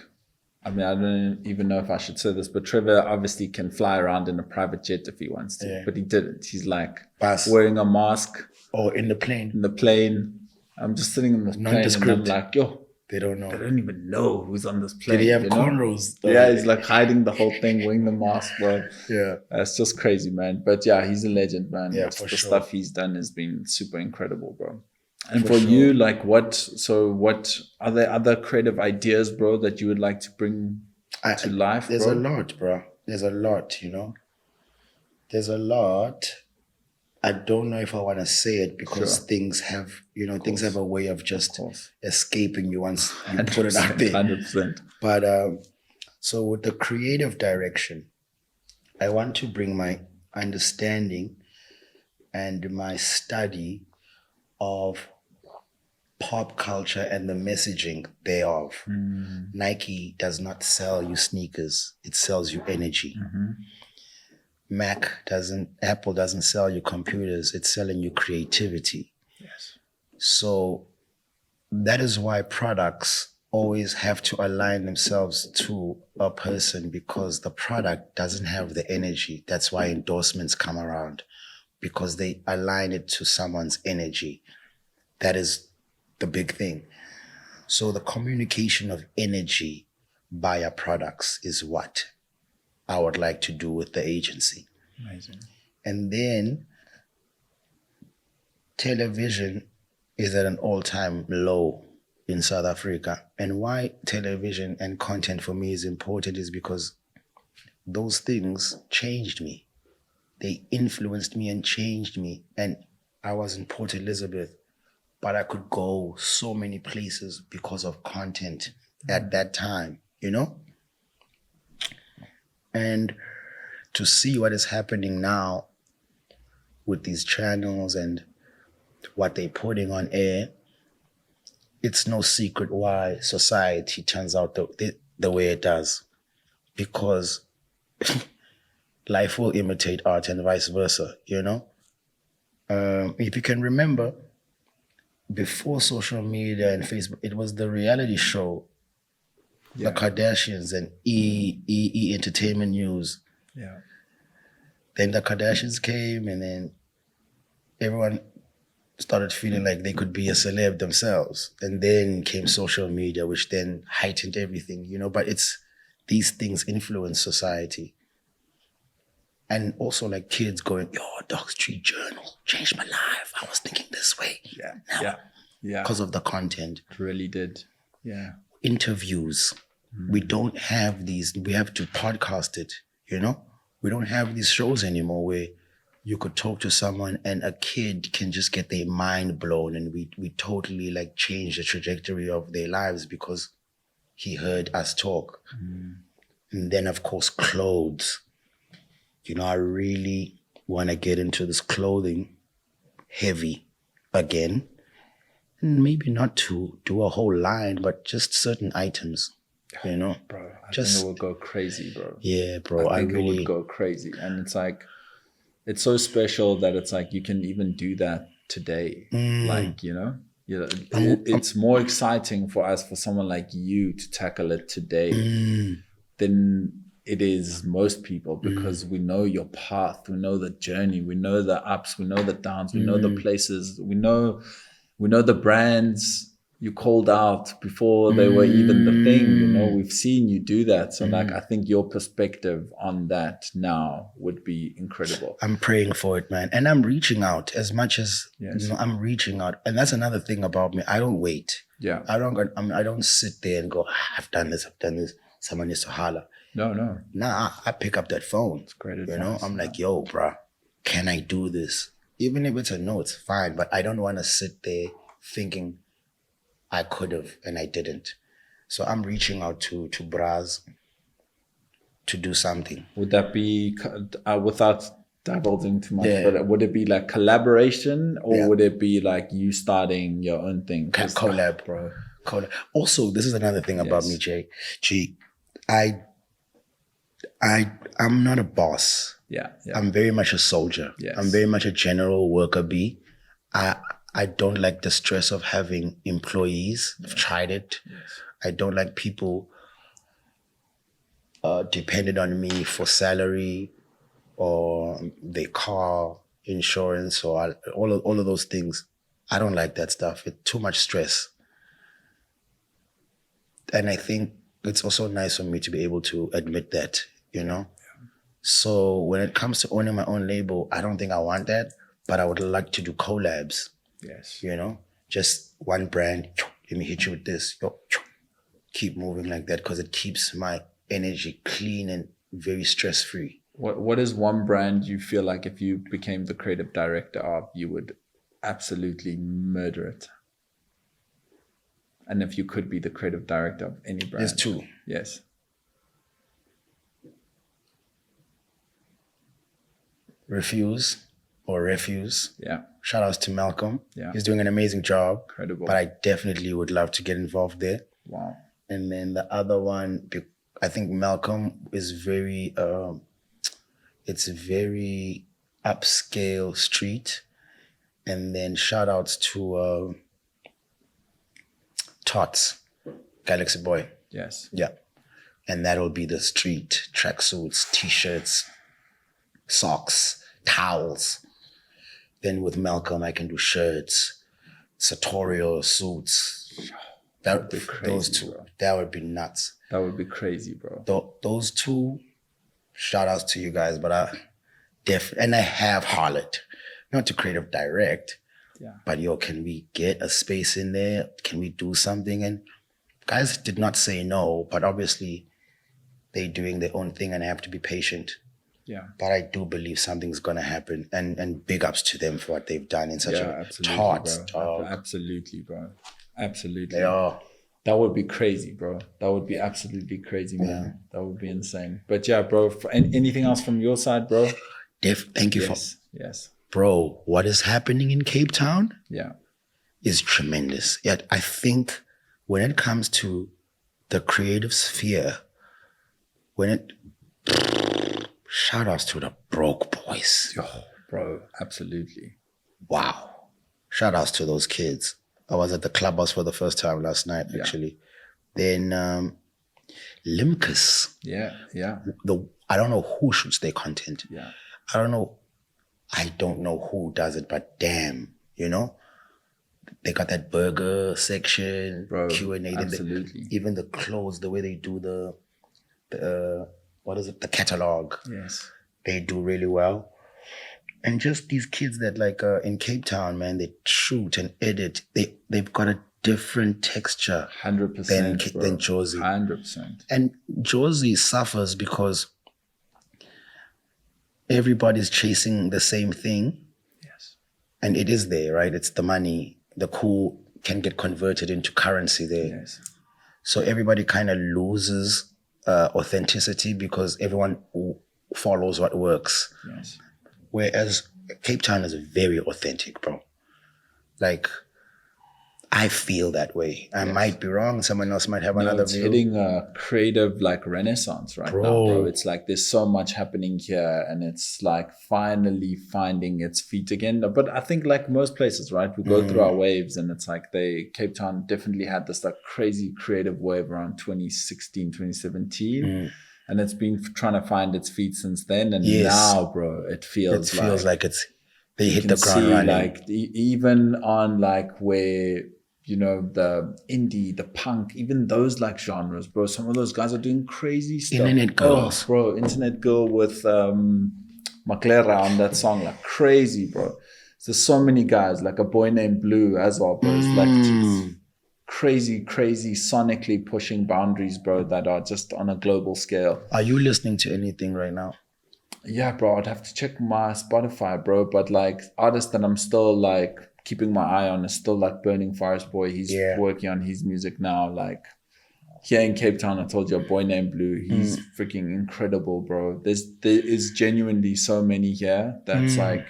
I mean, I don't even know if I should say this, but Trevor obviously can fly around in a private jet if he wants to, but he didn't. He's like wearing a mask. Or in the plane. In the plane. I'm just sitting in the plane and I'm like, yo. They don't know. They don't even know who's on this plane. Did he have cornrows? Yeah, he's like hiding the whole thing, wearing the mask, bro. Yeah. It's just crazy, man. But yeah, he's a legend, man. Yeah, the stuff he's done has been super incredible, bro. And for sure. you, like what are there other creative ideas, bro, that you would like to bring to life, There's bro? a lot, bro. There's a lot, There's a lot. I don't know if I want to say it because things have, things have a way of just escaping you once you put it out there. 100%. But so with the creative direction, I want to bring my understanding and my study of pop culture and the messaging thereof. Nike does not sell you sneakers, it sells you energy. Apple doesn't sell you computers, it's selling you creativity. Yes. So that is why products always have to align themselves to a person, because the product doesn't have the energy. That's why endorsements come around, because they align it to someone's energy. That is the big thing. So the communication of energy via products is what I would like to do with the agency. Amazing. And then television is at an all-time low in South Africa. And why television and content for me is important is because those things changed me. They influenced me and changed me. And I was in Port Elizabeth, but I could go so many places because of content at that time, And to see what is happening now with these channels and what they're putting on air, it's no secret why society turns out the way it does. Because life will imitate art and vice versa, If you can remember, before social media and Facebook, it was the reality show, the Kardashians and E Entertainment News. Yeah. Then the Kardashians came, and then everyone started feeling like they could be a celeb themselves. And then came social media, which then heightened everything, But these things influence society. And also like kids going, yo, Dog Street Journal changed my life. I was thinking this way. Yeah. Because of the content. It really did. Yeah. Interviews. We don't have these. We have to podcast it, We don't have these shows anymore where you could talk to someone and a kid can just get their mind blown, and we totally like change the trajectory of their lives because he heard us talk. And then of course clothes. I really want to get into this clothing heavy again. And maybe not to do a whole line, but just certain items, Bro, I think it will go crazy, bro. Yeah, bro. I think it would go crazy. And it's like, it's so special that it's like you can even do that today. Like, You know, it's more exciting for us, for someone like you, to tackle it today than it is most people, because we know your path, we know the journey, we know the ups, we know the downs, we know the places, we know the brands you called out before they were even the thing. You know, we've seen you do that. So like, I think your perspective on that now would be incredible. I'm praying for it, man. And I'm reaching out as much as, Yes. you know, I'm reaching out. And that's another thing about me. I don't wait. Yeah. I don't sit there and go, I've done this. Someone needs to holler. No. Nah, I pick up that phone. It's great You advice. know, I'm like, yo, bruh, can I do this? Even if it's a no, it's fine. But I don't want to sit there thinking I could have and I didn't. So I'm reaching out to bras to do something. Would that be, without divulging too much, Yeah. but would it be like collaboration, or Yeah. would it be like you starting your own thing? 'Cause, Collab. bro. Also, this is another thing about Yes. me, Jay. G, I'm not a boss. Yeah. I'm very much a soldier. Yes. I'm very much a general worker bee. I don't like the stress of having employees. I've tried it. Yes. I don't like people dependent on me for salary or their car insurance or all of those things. I don't like that stuff. It's too much stress. And I think it's also nice for me to be able to admit that, you know? Yeah. So when it comes to owning my own label, I don't think I want that, but I would like to do collabs. Yes. You know, just one brand, let me hit you with this. Keep moving like that, because it keeps my energy clean and very stress-free. What is one brand you feel like if you became the creative director of, you would absolutely murder it? And if you could be the creative director of any brand? There's two. Yes. Refuse. Yeah. Shout outs to Malcolm. Yeah. He's doing an amazing job. Incredible. But I definitely would love to get involved there. Wow. And then the other one, I think Malcolm is very, it's very upscale street. And then shout outs to Tots, Galaxy Boy. Yes. Yeah. And that'll be the street, tracksuits, t-shirts, socks, towels. Then with Malcolm, I can do shirts, sartorial suits. That would be crazy, those two. Bro. That would be nuts. That would be crazy, bro. Those two, shout outs to you guys, but and I have hollered, not to creative direct, but yo, can we get a space in there? Can we do something? And guys did not say no, but obviously they're doing their own thing and I have to be patient. Yeah. But I do believe something's going to happen, and big ups to them for what they've done in such a Absolutely, bro. Absolutely. They are. That would be crazy, bro. That would be absolutely crazy, man. Yeah. That would be insane. But yeah, bro, anything else from your side, bro? Thank you Yes. Bro, what is happening in Cape Town? Yeah. Is tremendous. Yet I think when it comes to the creative sphere, shout outs to the broke boys. Oh, bro, absolutely. Wow. Shout outs to those kids. I was at the clubhouse for the first time last night, actually. Then Limcus. Yeah. I don't know who shoots their content. Yeah. I don't know who does it, but damn, you know? They got that burger section, bro, Q&A. Absolutely. Even the clothes, the way they do the what is it? The catalog. Yes. They do really well. And just these kids that in Cape Town, man, they shoot and edit. They've got a different texture 100% than Josie. 100%. And Josie suffers because everybody's chasing the same thing. Yes. And it is there, right? It's the money. The cool can get converted into currency there. Yes. So everybody kind of loses authenticity because everyone follows what works. Yes. Whereas Cape Town is very authentic, bro. Like, I feel that way. I might be wrong. Someone else might have another It's view. hitting a creative like renaissance right now, bro. It's like there's so much happening here, and it's like finally finding its feet again. But I think like most places, right, we go through our waves, and it's like Cape Town definitely had this like crazy creative wave around 2016, 2017. And it's been trying to find its feet since then. And now, bro, it feels like it's they hit the ground running. Like even on like where, you know, the indie, the punk, even those like genres, bro. Some of those guys are doing crazy stuff. Internet Girls. Oh, bro, Internet Girl with Maclera on that song, like crazy, bro. There's so many guys, like a boy named Blue as well, bro. It's like geez, crazy, sonically pushing boundaries, bro, that are just on a global scale. Are you listening to anything right now? Yeah, bro, I'd have to check my Spotify, bro. But like artists that I'm still like keeping my eye on is still like Burning Forest Boy. He's working on his music now. Like here in Cape Town, I told you, a boy named Blue. He's freaking incredible, bro. There is genuinely so many here that's like,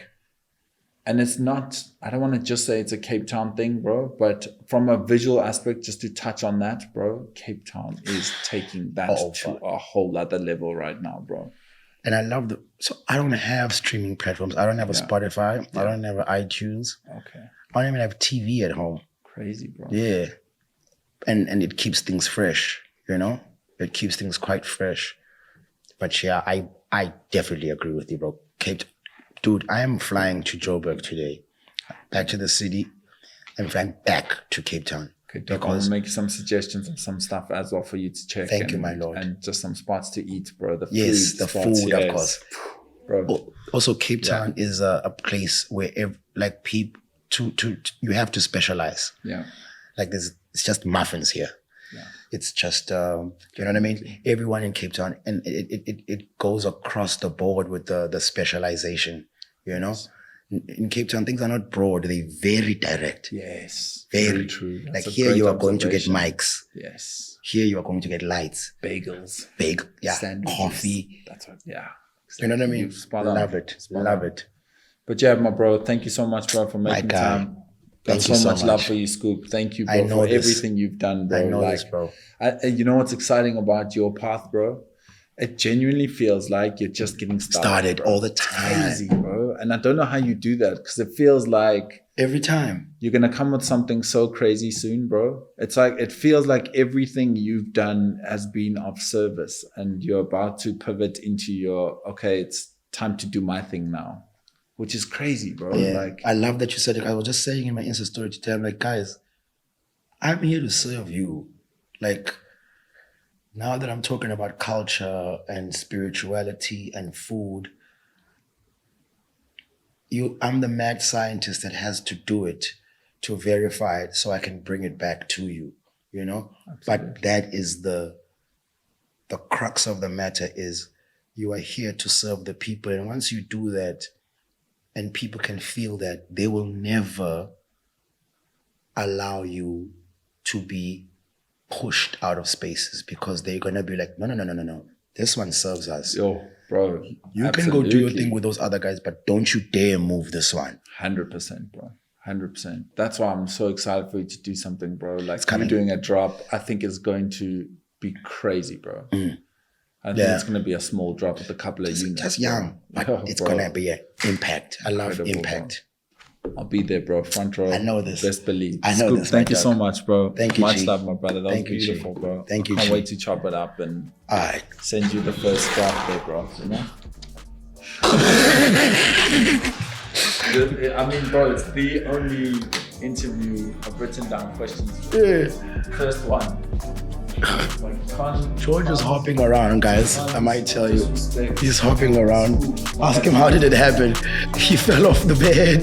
and it's not, I don't want to just say it's a Cape Town thing, bro, but from a visual aspect, just to touch on that, bro, Cape Town is taking that to a whole other level right now, bro. And I love so I don't have streaming platforms. I don't have a Spotify. I don't have an iTunes. Okay. I don't even have TV at home. Crazy, bro. Yeah. And it keeps things fresh, you know? It keeps things quite fresh. But yeah, I definitely agree with you, bro. Dude, I am flying to Joburg today. Back to the city. I'm flying back to Cape Town. Okay, I'll make some suggestions and some stuff as well for you to check. Thank you, my lord. And just some spots to eat, bro. The food, of course. Bro. Also, Cape Town is a place where like people you have to specialize. Yeah. Like it's just muffins here. Yeah. It's just you know what I mean? Everyone in Cape Town, and it goes across the board with the specialization, you know? In Cape Town, things are not broad. They're very direct. Yes. Very true. Like here you are going to get mics. Yes. Here you are going to get lights. Bagels. Sandwiches, coffee. That's what, yeah. Exactly. You know what I mean? Love it. But yeah, my bro, thank you so much, bro, for making time. Got so much love for you, Scoop. Thank you, bro, for everything you've done, bro. I know this, bro. You know what's exciting about your path, bro? It genuinely feels like you're just getting started all the time. Crazy, bro. And I don't know how you do that, because it feels like every time you're going to come with something so crazy soon, bro. It's like, it feels like everything you've done has been of service, and you're about to pivot into okay, it's time to do my thing now, which is crazy, bro. Yeah. Like, I love that you said it. I was just saying in my Insta story today, I'm like, guys, I'm here to serve you. Like, now that I'm talking about culture and spirituality and food, I'm the mad scientist that has to do it to verify it so I can bring it back to you, you know? Absolutely. But that is the crux of the matter, is you are here to serve the people. And once you do that, and people can feel that, they will never allow you to be pushed out of spaces, because they're going to be like, no. This one serves us. Yo, bro. You can go do your thing with those other guys, but don't you dare move this one. 100%, bro. 100%. That's why I'm so excited for you to do something, bro. Like, you're doing a drop, I think is going to be crazy, bro. I think it's going to be a small drop with a couple of units. Just young, but it's going to be an impact. I love impact. Bro. I'll be there, bro. Front row. I know this. Best believe. I know Scoop, this. Thank you so much, bro. Thank you, Much G. love, my brother. That Thank was you, beautiful, G. bro. Thank you, Can't G. wait to chop it up and all right, send you the first draft there, bro. You know? I mean, bro, it's the only interview I've written down questions. Yeah. First one. George is hopping around, guys. I might tell you. He's hopping around. Ask him, how did it happen? He fell off the bed.